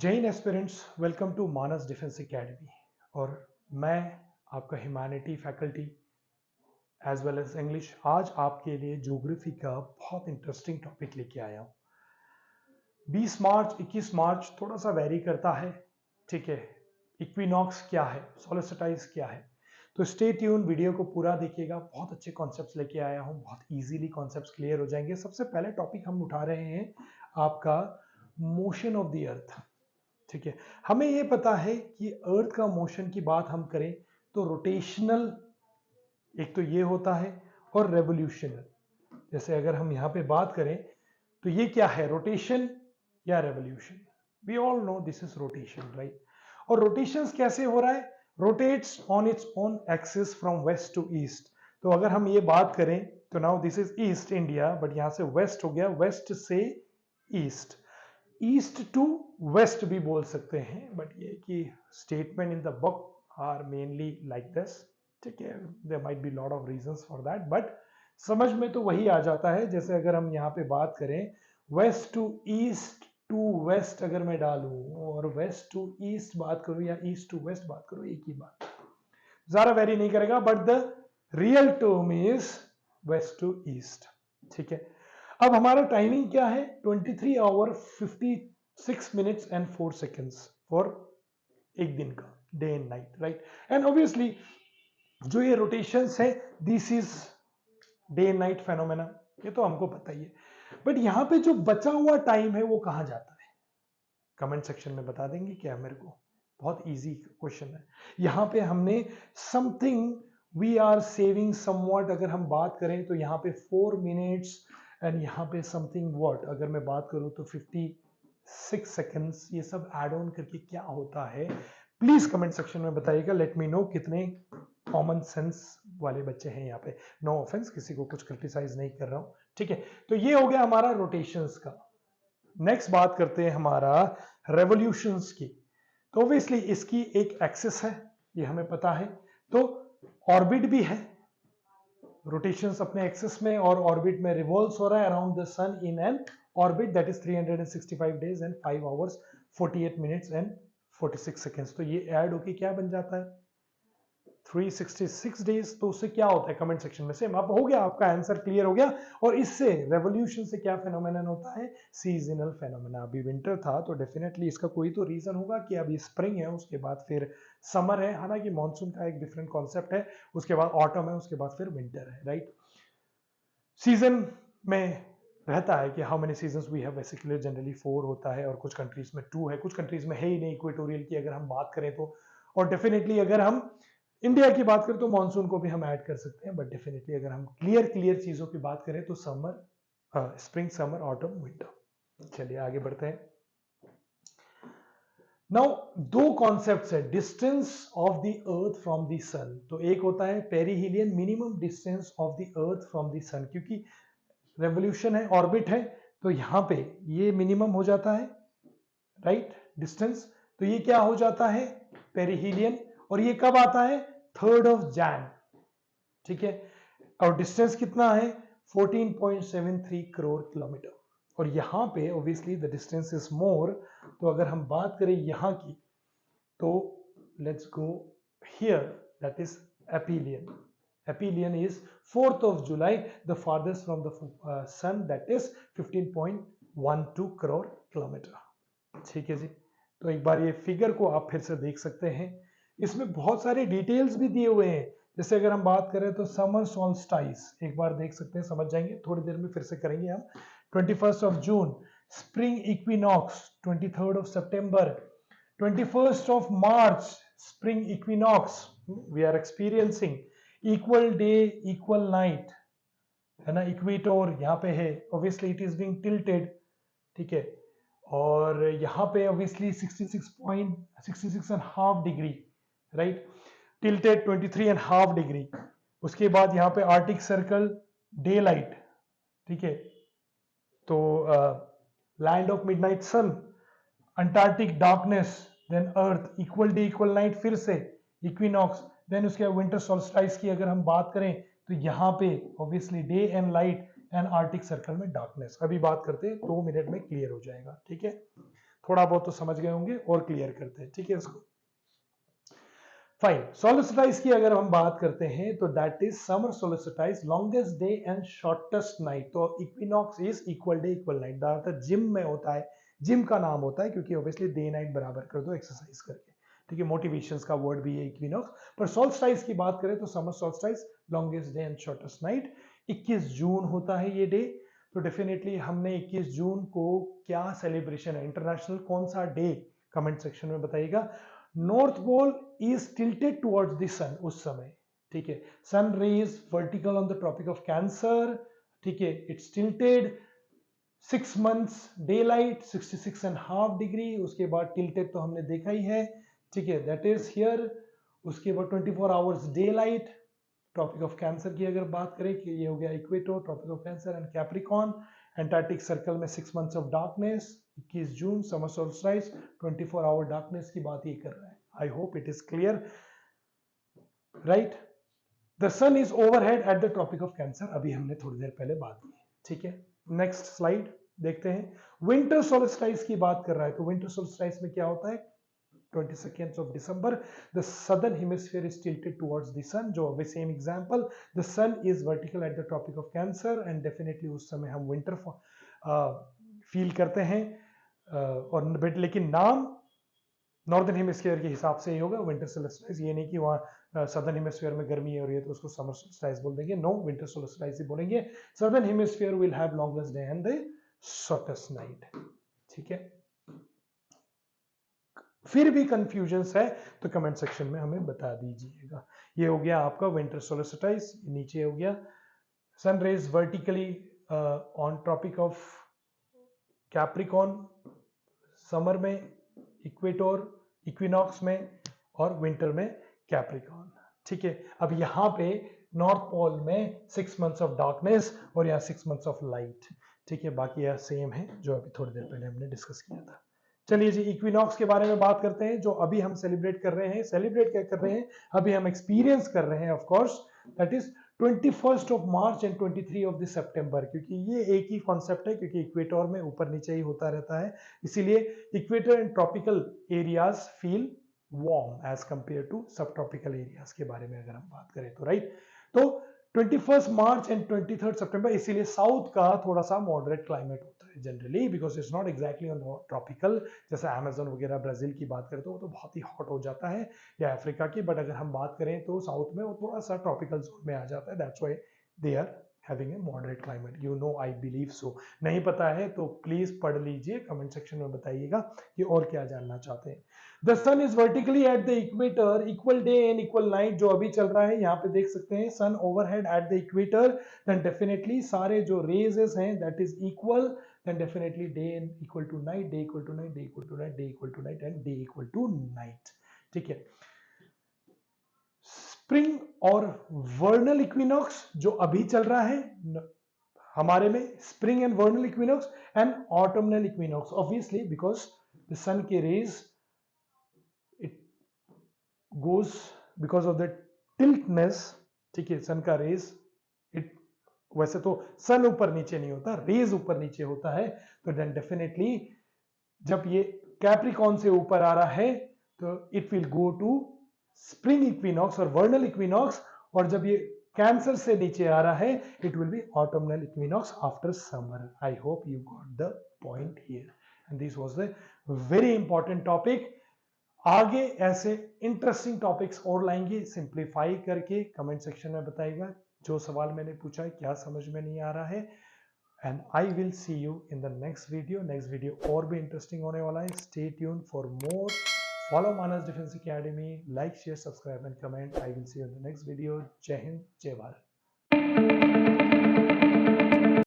जय हिंद aspirants, welcome to Manas defence academy. और मैं आपका humanity faculty as well as English आज आपके लिए ज्योग्राफी का बहुत इंटरेस्टिंग टॉपिक लेके आया हूँ। 20 मार्च 21 मार्च थोड़ा सा वेरी करता है, ठीक है। इक्विनॉक्स क्या है, सोलिस्टिस क्या है, तो स्टे ट्यून, वीडियो को पूरा देखिएगा। बहुत अच्छे कॉन्सेप्ट्स लेके आया हूँ, बहुत इजीली कॉन्सेप्ट्स क्लियर हो जाएंगे। सबसे पहले टॉपिक हम उठा रहे हैं आपका मोशन ऑफ द अर्थ, ठीक है। हमें यह पता है कि अर्थ का मोशन की बात हम करें तो रोटेशनल एक तो ये होता है और रेवोल्यूशनल। जैसे अगर हम यहां पे बात करें तो ये क्या है, रोटेशन या revolution. We all know this is rotation, right. और रोटेशन कैसे हो रहा है, rotates on its own axis from west to east. तो अगर हम ये बात करें तो now this is east India, but यहां से वेस्ट हो गया, वेस्ट से ईस्ट, ईस्ट टू वेस्ट भी बोल सकते हैं, बट ये कि statement in the book are mainly like this, ठीक है। There might be lot of reasons for that, but समझ में तो वही आ जाता है। जैसे अगर हम यहाँ पे बात करें west to east to west, अगर मैं डालूं और वेस्ट टू ईस्ट बात करूं या ईस्ट टू वेस्ट बात करूं, एक ही बात, ज्यादा वेरी नहीं करेगा, but the real term is west to east, ठीक है। अब हमारा टाइमिंग क्या है, 23 hour 56 minutes and 4 seconds for एक दिन का, day and night, right. And obviously जो ये रोटेशंस है, this is day and night phenomena, ये तो हमको पता ही है। बट यहां पे जो बचा हुआ टाइम है वो कहां जाता है, कमेंट सेक्शन में बता देंगे क्या मेरे को। बहुत इजी क्वेश्चन है। यहां पे हमने something we are saving somewhat, अगर हम बात करें तो यहां पे 4 मिनट्स एंड यहां पे समथिंग व्हाट, अगर मैं बात करूं तो 56 सेकंड्स, ये सब ऐड ऑन करके क्या होता है, प्लीज कमेंट सेक्शन में बताइएगा। लेट मी नो कितने कॉमन सेंस वाले बच्चे हैं यहाँ पे। नो ऑफेंस, किसी को कुछ क्रिटिसाइज नहीं कर रहा हूं, ठीक है। तो ये हो गया हमारा रोटेशंस का। नेक्स्ट बात करते हैं हमारा रेवोल्यूशंस की। तो ऑब्वियसली इसकी एक एक्सिस है, ये हमें पता है, तो ऑर्बिट भी है, रोटेशंस अपने एक्सिस में और ऑर्बिट में रिवॉल्व्स हो रहा है around the sun in an orbit that is 365 days and 5 hours 48 minutes and 46 seconds. तो ये ऐड होके क्या बन जाता है, 366 डेज। तो उससे क्या होता है, कमेंट सेक्शन में सेम। अब हो गया, आपका आंसर क्लियर हो गया। और इससे रेवोल्यूशन से क्या फेनोमेनन होता है, सीजनल फेनोमेना। अभी विंटर था तो डेफिनेटली इसका कोई तो रीजन होगा कि अभी स्प्रिंग है, उसके बाद फिर समर है, हालांकि मानसून का एक डिफरेंट कॉन्सेप्ट है, उसके बाद ऑटम है, उसके बाद फिर विंटर है, राइट। सीजन में रहता है कि how many seasons we have, basically generally 4 होता है और कुछ कंट्रीज में 2 है, कुछ कंट्रीज में है ही नहीं इक्वेटोरियल की अगर हम बात करें तो। और डेफिनेटली अगर हम इंडिया की बात करें तो मानसून को भी हम ऐड कर सकते हैं, बट डेफिनेटली अगर हम क्लियर चीजों की बात करें तो summer, spring, summer, autumn, winter. चलिए आगे बढ़ते हैं। नाउ दो कॉन्सेप्ट्स है, distance of the earth from the sun. तो एक होता है perihelion, minimum distance of the earth from the sun, क्योंकि रेवोल्यूशन है, ऑर्बिट है, तो यहां पे ये मिनिमम हो जाता है, राइट, डिस्टेंस। तो ये क्या हो जाता है, पेरिहीलियन। और ये कब आता है, 3rd ऑफ जैन, ठीक है। और डिस्टेंस कितना है, 14.73 करोड़ किलोमीटर। और यहां पे obviously the distance is more. तो अगर हम बात करें यहां की तो let's go here, that is aphelion. Aphelion is 4th of July, the farthest from the sun, that is 15.12 crore kilometre, ठीक है जी। तो एक बार ये फिगर को आप फिर से देख सकते हैं, इसमें बहुत सारे डिटेल्स भी दिए हुए हैं। जैसे अगर हम बात करें तो समर सॉल्स्टाइस एक बार देख सकते हैं, समझ जाएंगे, थोड़ी देर में फिर से करेंगे हम। 21st of June, spring equinox 23rd of सितंबर, 21st of March, spring equinox we are experiencing, equal day equal night, है ना, इक्वेटर यहाँ पे है, obviously it is being tilted, ठीक है। और यहाँ पे obviously 66 and half degree, right, tilted 23 and half degree. उसके बाद यहाँ पे आर्टिक सर्कल, डे लाइट, ठीक है। तो land of midnight sun, Antarctic darkness, then earth, equal day equal night, फिर से इक्विनॉक्स, देन उसके बाद विंटर सोल्स्टाइस की अगर हम बात करें तो यहाँ पे obviously day and light and Arctic circle में डार्कनेस। अभी बात करते हैं, 2 मिनट में क्लियर हो जाएगा, ठीक है। थोड़ा बहुत तो समझ गए होंगे और क्लियर करते हैं, ठीक है इसको। फाइन, सोलिस्टिटाइज की अगर हम बात करते हैं तो that is summer solstice, longest day and shortest night. तो equinox is equal day equal night, ज्यादातर जिम में होता है, जिम का नाम होता है क्योंकि ऑब्वियसली डे नाइट बराबर कर दो एक्सरसाइज करके, ठीक है। मोटिवेशंस का वर्ड भी है इक्विनॉक्स। पर सोल्स्टाइज की बात करें तो summer solstice, longest day and shortest night, 21 जून होता है ये डे। तो डेफिनेटली हमने 21 जून को क्या सेलिब्रेशन है, इंटरनेशनल कौन सा डे, कमेंट सेक्शन में बताइएगा। North pole is tilted towards the sun उस समय, ठीक है। Sun rays vertical on the tropic of cancer, ठीक है, it's tilted 6 months day light 66.5 degree, उसके बाद टिल्टेड तो हमने देखा ही है, ठीक है, दैट इज हियर। उसके बाद 24 hours daylight, tropic of Cancer की अगर बात करें कि ये हो गया equator, tropic of Cancer and Capricorn. Antarctic circle में 6 months of darkness, 21 June summer solstice, 24 hour darkness की बात ये कर रहा है। I hope it is clear, right. The sun is overhead at the tropic of Cancer, अभी हमने थोड़ी देर पहले बात की, ठीक है। नेक्स्ट स्लाइड देखते हैं। विंटर सोल्स्टिस की बात कर रहा है, तो विंटर सोल्स्टिस में क्या होता है, 22nd of December, the southern hemisphere is tilted towards the sun, जो अभी same example, the sun is vertical at the tropic of Cancer and definitely उस समय हम विंटर फील करते हैं, और लेकिन नाम नॉर्दर्न हेमिस्फीयर के हिसाब से ही होगा विंटर सोल्स्टिस। ये नहीं कि वहाँ सदर्न हेमिस्फीयर में गर्मी है और ये तो उसको समर सोल्स्टिस बोल देंगे, नो, विंटर सोल्स्टिस ही बोलेंगे। Southern hemisphere will have longest day and the shortest night, ठीक है। फिर भी कंफ्यूजन्स है तो कमेंट सेक्शन में हमें बता दीजिएगा। ये हो गया आपका विंटर सोल्स्टिस, नीचे हो गया sun rays vertically on tropic of Capricorn summer में, इक्वेटर इक्विनॉक्स में, और विंटर में कैप्रिकॉन, ठीक है। अब यहाँ पे नॉर्थ पोल में 6 months ऑफ डार्कनेस और यहाँ 6 months ऑफ लाइट, ठीक है। बाकी यह सेम है जो अभी थोड़ी देर पहले हमने डिस्कस किया था। चलिए जी, इक्विनॉक्स के बारे में बात करते हैं, जो अभी हम सेलिब्रेट कर रहे हैं। सेलिब्रेट क्या कर रहे हैं, अभी हम एक्सपीरियंस कर रहे हैं, of course, that is 21st of March and 23 of September, क्योंकि ये एक ही कॉन्सेप्ट है, क्योंकि इक्वेटर में ऊपर नीचे ही होता रहता है, इसीलिए equator and tropical areas feel warm as compare to subtropical areas के बारे में अगर हम बात करें तो, राइट। तो 21st मार्च एंड 23rd सितंबर, इसीलिए साउथ का थोड़ा सा मॉडरेट क्लाइमेट होता है generally, because it's not exactly on tropical. जैसे अमेजन वगैरह ब्राजील की बात करें तो वो तो बहुत ही हॉट हो जाता है, या अफ्रीका की, बट अगर हम बात करें तो साउथ में वो थोड़ा सा ट्रॉपिकल जोन में आ जाता है, that's why they are having a moderate climate, you know, I believe so. नहीं पता है तो प्लीज पढ़ लीजिए, कमेंट सेक्शन में बताइएगा कि और क्या जानना चाहते हैं। The sun is vertically at the equator, equal day and equal night, जो अभी चल रहा है यहाँ पे देख सकते हैं, sun overhead at the equator, then definitely सारे जो रेजेस हैं that is equal, then definitely day equal to night, day equal to night, day equal to night, day equal to night and day equal to night, ठीक है। Spring और vernal equinox जो अभी चल रहा है हमारे में, spring and vernal equinox and autumnal equinox, obviously because the sun के rays it goes because of the tiltness, ठीक है, सन का रेज, इट, वैसे तो सन ऊपर नीचे नहीं होता, रेज ऊपर नीचे होता है, तो देन डेफिनेटली जब ये कैप्रिकॉन से ऊपर आ रहा है तो it will go to spring equinox और वर्नल इक्विनॉक्स, और जब ये कैंसर से नीचे आ रहा है it will be autumnal equinox after summer. I hope you got the point here, and this was the very important topic. आगे ऐसे इंटरेस्टिंग टॉपिक्स और लाएंगे सिंप्लीफाई करके, कमेंट सेक्शन में बताइएगा जो सवाल मैंने पूछा है क्या समझ में नहीं आ रहा है, and I will see you in the next video. Next video और भी इंटरेस्टिंग होने वाला है, stay tuned for more. Follow Manas Defense Academy, like, share, subscribe and comment. I will see you in the next video. जय हिंद, जय भारत।